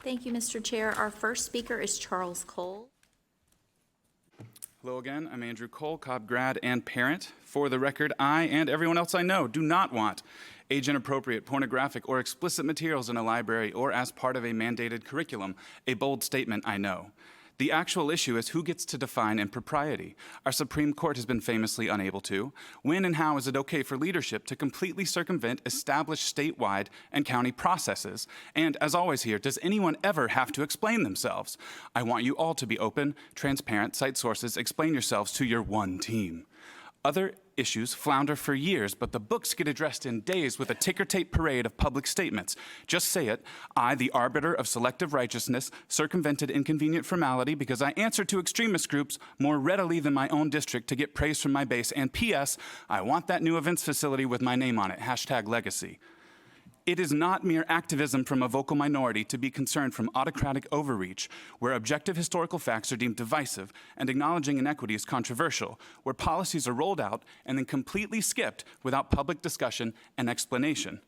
Thank you, Mr. Chair. Our first speaker is Charles Cole. Hello again, I'm Andrew Cole, Cobb grad and parent. For the record, I and everyone else I know do not want age-inappropriate, pornographic, or explicit materials in a library or as part of a mandated curriculum. A bold statement, I know. The actual issue is who gets to define impropriety. Our Supreme Court has been famously unable to. When and how is it okay for leadership to completely circumvent established statewide and county processes? And as always here, does anyone ever have to explain themselves? I want you all to be open, transparent, cite sources, explain yourselves to your one team. Other issues flounder for years, but the books get addressed in days with a ticker tape parade of public statements. Just say it. I, the arbiter of selective righteousness, circumvented inconvenient formality because I answered to extremist groups more readily than my own district to get praise from my base. And P.S., I want that new events facility with my name on it. #legacy. It is not mere activism from a vocal minority to be concerned from autocratic overreach, where objective historical facts are deemed divisive and acknowledging inequity is controversial, where policies are rolled out and then completely skipped without public discussion and explanation.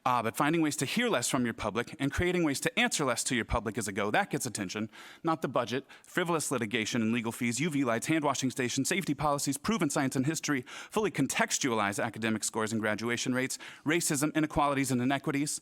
But finding ways to hear less from your public and creating ways to answer less to your public is a go. That gets attention, not the budget, frivolous litigation and legal fees, UV lights, hand-washing stations, safety policies, proven science and history, fully contextualize academic scores and graduation rates, racism, inequalities, and inequities.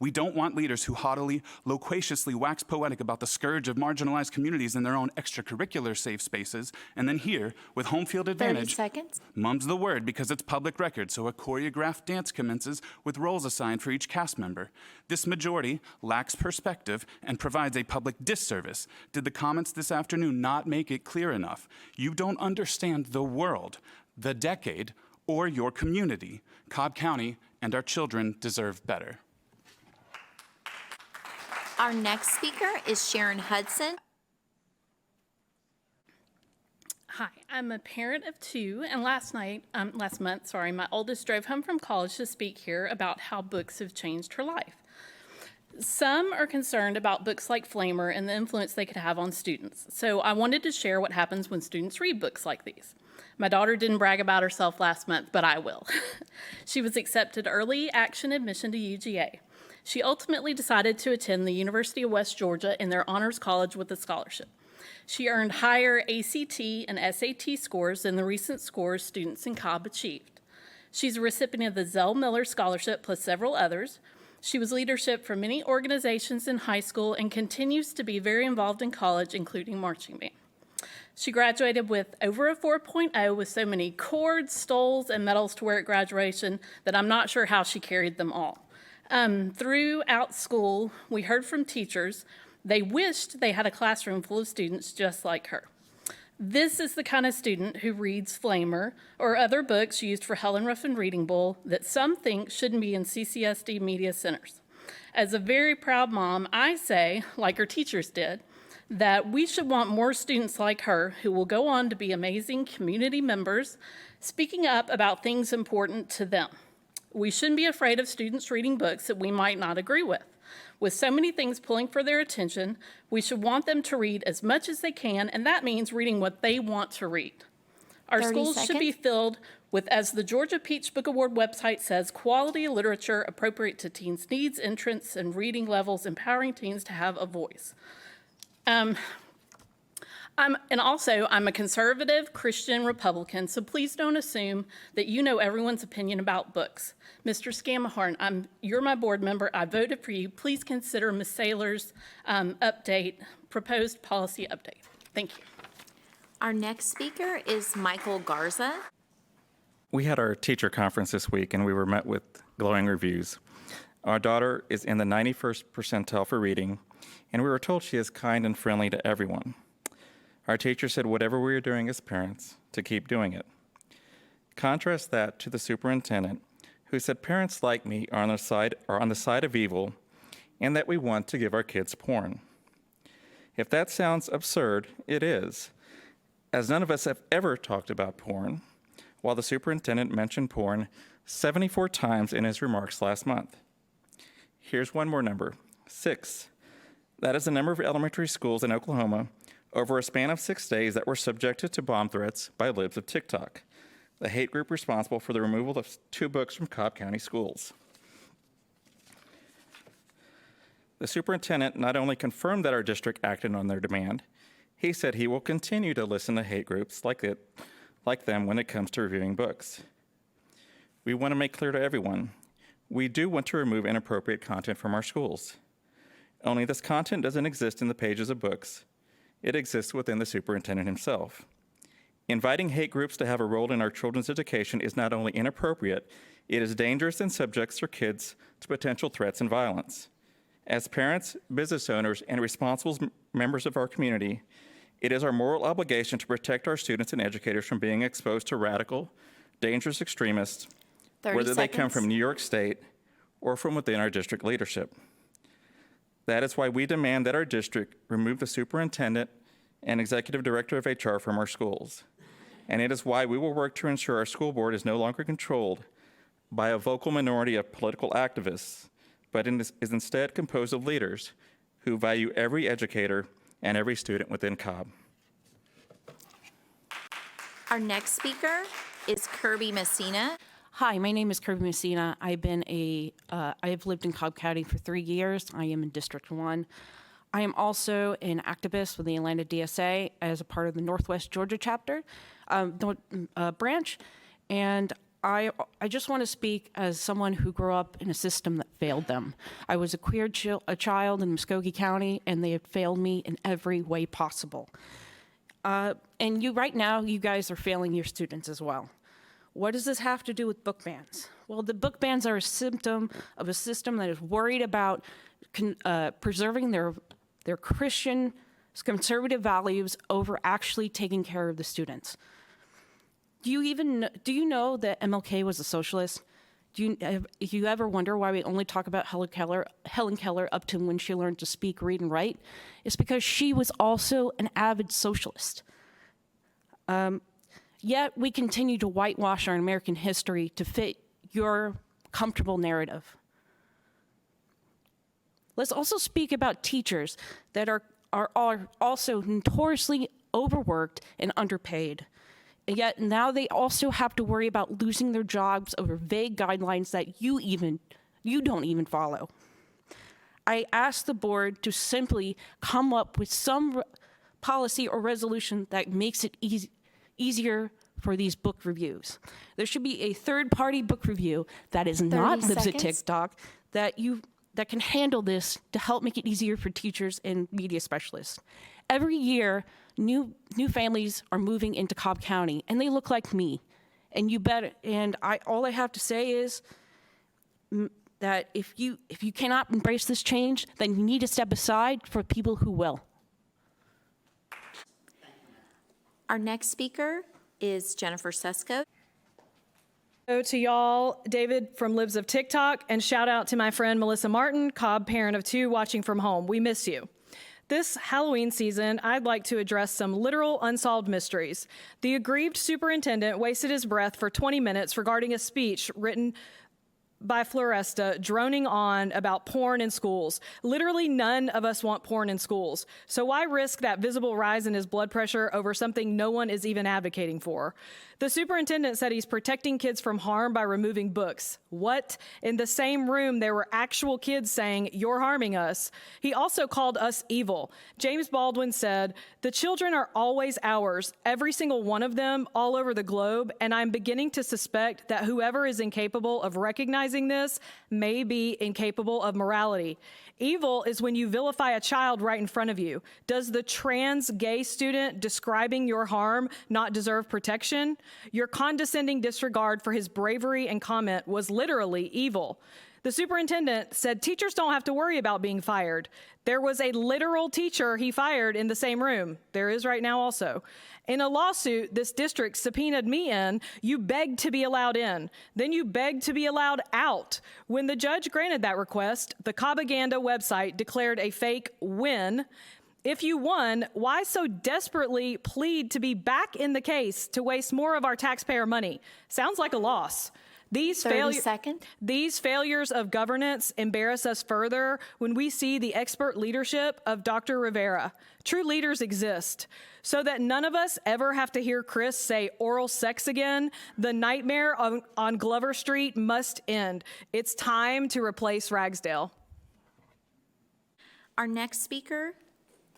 We don't want leaders who haughtily, loquaciously wax poetic about the scourge of marginalized communities in their own extracurricular safe spaces, and then here, with home field advantage, 30 seconds. mum's the word because it's public record, so a choreographed dance commences with roles assigned for each cast member. This majority lacks perspective and provides a public disservice. Did the comments this afternoon not make it clear enough? You don't understand the world, the decade, or your community. Cobb County and our children deserve better. Our next speaker is Sharon Hudson. Hi, I'm a parent of two, and last month, my oldest drove home from college to speak here about how books have changed her life. Some are concerned about books like Flamer and the influence they could have on students. So I wanted to share what happens when students read books like these. My daughter didn't brag about herself last month, but I will. She was accepted early action admission to UGA. She ultimately decided to attend the University of West Georgia in their honors college with a scholarship. She earned higher ACT and SAT scores than the recent scores students in Cobb achieved. She's a recipient of the Zell Miller Scholarship plus several others. She was leadership for many organizations in high school and continues to be very involved in college, including marching band. She graduated with over a 4.0 with so many cords, stoles, and medals to wear at graduation that I'm not sure how she carried them all. Throughout school, we heard from teachers they wished they had a classroom full of students just like her. This is the kind of student who reads Flamer or other books used for Helen Ruffin Reading Bowl that some think shouldn't be in CCSD media centers. As a very proud mom, I say, like her teachers did, that we should want more students like her who will go on to be amazing community members, speaking up about things important to them. We shouldn't be afraid of students reading books that we might not agree with. With so many things pulling for their attention, we should want them to read as much as they can, and that means reading what they want to read. Our schools should be filled with, as the Georgia Peach Book Award website says, quality literature appropriate to teens' needs, interests, and reading levels, empowering teens to have a voice. I'm a conservative Christian Republican, so please don't assume that you know everyone's opinion about books. Mr. Scamahorn, you're my board member. I voted for you. Please consider Ms. Saylor's proposed policy update. Thank you. Our next speaker is Michael Garza. We had our teacher conference this week, and we were met with glowing reviews. Our daughter is in the 91st percentile for reading, and we were told she is kind and friendly to everyone. Our teacher said whatever we are doing as parents, to keep doing it. Contrast that to the superintendent, who said parents like me are on the side of evil, and that we want to give our kids porn. If that sounds absurd, it is, as none of us have ever talked about porn, while the superintendent mentioned porn 74 times in his remarks last month. Here's one more number, 6. That is the number of elementary schools in Oklahoma over a span of 6 days that were subjected to bomb threats by libs of TikTok, the hate group responsible for the removal of 2 books from Cobb County schools. The superintendent not only confirmed that our district acted on their demand, he said he will continue to listen to hate groups like them when it comes to reviewing books. We want to make clear to everyone, we do want to remove inappropriate content from our schools. Only this content doesn't exist in the pages of books. It exists within the superintendent himself. Inviting hate groups to have a role in our children's education is not only inappropriate, it is dangerous and subjects our kids to potential threats and violence. As parents, business owners, and responsible members of our community, it is our moral obligation to protect our students and educators from being exposed to radical, dangerous extremists, 30 whether they come seconds. from New York State or from within our district leadership. That is why we demand that our district remove the superintendent and executive director of HR from our schools. And it is why we will work to ensure our school board is no longer controlled by a vocal minority of political activists, but is instead composed of leaders who value every educator and every student within Cobb. Our next speaker is Kirby Messina. Hi, my name is Kirby Messina. I have lived in Cobb County for 3 years. I am in District 1. I am also an activist with the Atlanta DSA as a part of the Northwest Georgia chapter branch. And I just want to speak as someone who grew up in a system that failed them. I was a queer child in Muskogee County, and they had failed me in every way possible. And right now, you guys are failing your students as well. What does this have to do with book bans? Well, the book bans are a symptom of a system that is worried about preserving their Christian conservative values over actually taking care of the students. Do you know that MLK was a socialist? Do you ever wonder why we only talk about Helen Keller up to when she learned to speak, read, and write? It's because she was also an avid socialist. Yet we continue to whitewash our American history to fit your comfortable narrative. Let's also speak about teachers that are also notoriously overworked and underpaid. And yet now they also have to worry about losing their jobs over vague guidelines that you don't even follow. I ask the board to simply come up with some policy or resolution that makes it easier for these book reviews. There should be a third-party book review that is not 30 lives at seconds. TikTok that can handle this to help make it easier for teachers and media specialists. Every year, new families are moving into Cobb County, and they look like me. And all I have to say is that if you cannot embrace this change, then you need to step aside for people who will. Our next speaker is Jennifer Sesko. Hello to y'all, David from Libs of TikTok, and shout out to my friend Melissa Martin, Cobb parent of 2 watching from home. We miss you. This Halloween season, I'd like to address some literal unsolved mysteries. The aggrieved superintendent wasted his breath for 20 minutes regarding a speech written by Floresta droning on about porn in schools. Literally none of us want porn in schools. So why risk that visible rise in his blood pressure over something no one is even advocating for? The superintendent said he's protecting kids from harm by removing books. What? In the same room, there were actual kids saying, "You're harming us." He also called us evil. James Baldwin said, "The children are always ours, every single one of them, all over the globe, and I'm beginning to suspect that whoever is incapable of recognizing this may be incapable of morality." Evil is when you vilify a child right in front of you. Does the trans gay student describing your harm not deserve protection? Your condescending disregard for his bravery and comment was literally evil. The superintendent said teachers don't have to worry about being fired. There was a literal teacher he fired in the same room. There is right now also. In a lawsuit this district subpoenaed me in, you begged to be allowed in. Then you begged to be allowed out. When the judge granted that request, the Cobbaganda website declared a fake win. If you won, why so desperately plead to be back in the case to waste more of our taxpayer money? Sounds like a loss. These 30 seconds. These failures of governance embarrass us further when we see the expert leadership of Dr. Rivera. True leaders exist. So that none of us ever have to hear Chris say oral sex again, the nightmare on Glover Street must end. It's time to replace Ragsdale. Our next speaker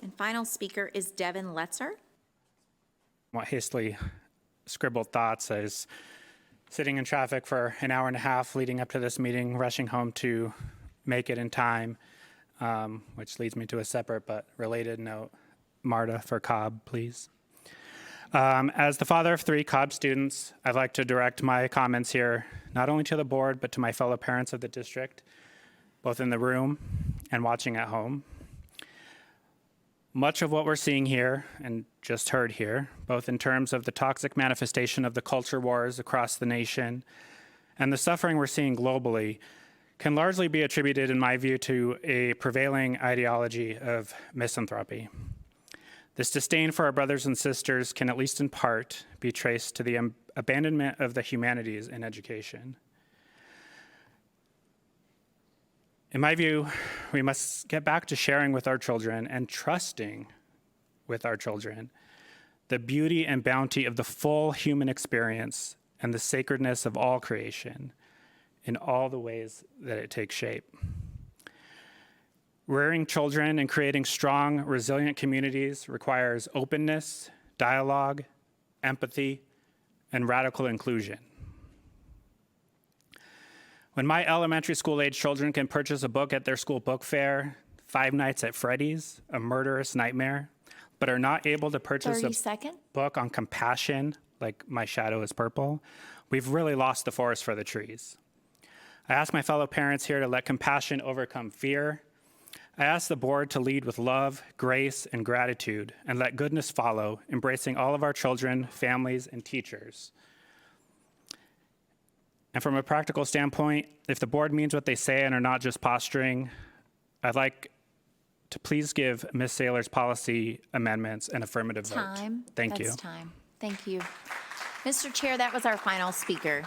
and final speaker is Devin Letzer. What hastily scribbled thoughts. I was sitting in traffic for an hour and a half leading up to this meeting, rushing home to make it in time, which leads me to a separate but related note. Marta for Cobb, please. As the father of 3 Cobb students, I'd like to direct my comments here not only to the board, but to my fellow parents of the district, both in the room and watching at home. Much of what we're seeing here and just heard here, both in terms of the toxic manifestation of the culture wars across the nation and the suffering we're seeing globally, can largely be attributed, in my view, to a prevailing ideology of misanthropy. This disdain for our brothers and sisters can, at least in part, be traced to the abandonment of the humanities in education. In my view, we must get back to sharing with our children and trusting with our children the beauty and bounty of the full human experience and the sacredness of all creation in all the ways that it takes shape. Rearing children and creating strong, resilient communities requires openness, dialogue, empathy, and radical inclusion. When my elementary school-age children can purchase a book at their school book fair, Five Nights at Freddy's, A Murderous Nightmare, but are not able to purchase 30 a seconds. book on compassion, like My Shadow is Purple, we've really lost the forest for the trees. I ask my fellow parents here to let compassion overcome fear. I ask the board to lead with love, grace, and gratitude, and let goodness follow, embracing all of our children, families, and teachers. And from a practical standpoint, if the board means what they say and are not just posturing, I'd like to please give Ms. Saylor's policy amendments an affirmative vote. Time. Thank you. That's time. Thank you. Mr. Chair, that was our final speaker.